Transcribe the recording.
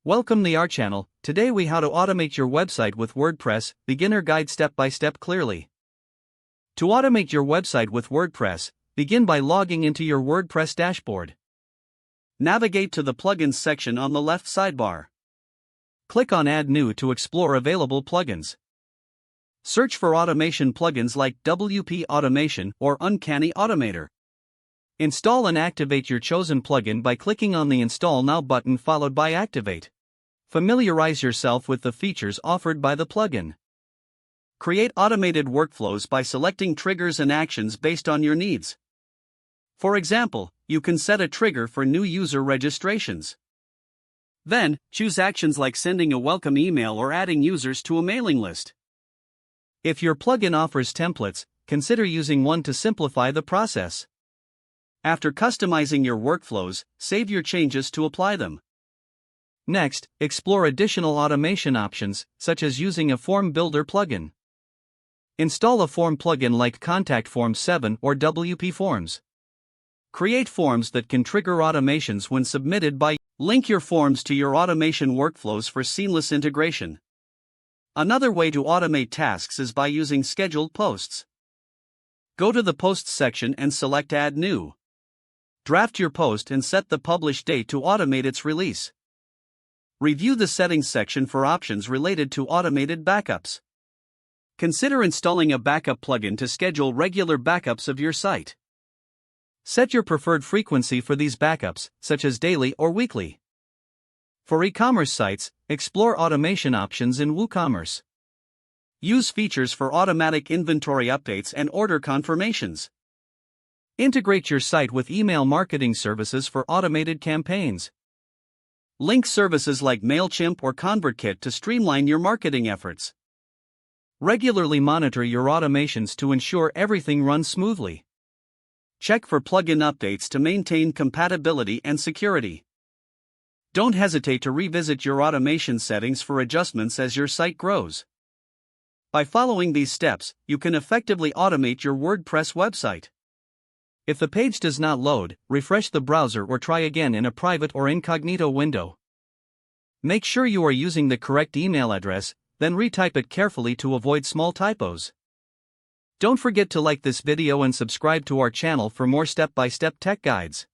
Welcome to our channel. Today we how to automate your website with WordPress, beginner guide step by step clearly. To automate your website with WordPress, begin by logging into your WordPress dashboard. Navigate to the plugins section on the left sidebar. Click on Add New to explore available plugins. Search for automation plugins like WP Automation or Uncanny Automator. Install and activate your chosen plugin by clicking on the Install Now button followed by Activate. Familiarize yourself with the features offered by the plugin. Create automated workflows by selecting triggers and actions based on your needs. For example, you can set a trigger for new user registrations. Then, choose actions like sending a welcome email or adding users to a mailing list. If your plugin offers templates, consider using one to simplify the process. After customizing your workflows, save your changes to apply them. Next, explore additional automation options, such as using a form builder plugin. Install a form plugin like Contact Form 7 or WP Forms. Create forms that can trigger automations when submitted by. Link your forms to your automation workflows for seamless integration. Another way to automate tasks is by using scheduled posts. Go to the Posts section and select Add New. Draft your post and set the publish date to automate its release. Review the Settings section for options related to automated backups. Consider installing a backup plugin to schedule regular backups of your site. Set your preferred frequency for these backups, such as daily or weekly. For e-commerce sites, explore automation options in WooCommerce. Use features for automatic inventory updates and order confirmations. Integrate your site with email marketing services for automated campaigns. Link services like MailChimp or ConvertKit to streamline your marketing efforts. Regularly monitor your automations to ensure everything runs smoothly. Check for plugin updates to maintain compatibility and security. Don't hesitate to revisit your automation settings for adjustments as your site grows. By following these steps, you can effectively automate your WordPress website. If the page does not load, refresh the browser or try again in a private or incognito window. Make sure you are using the correct email address, then retype it carefully to avoid small typos. Don't forget to like this video and subscribe to our channel for more step-by-step tech guides.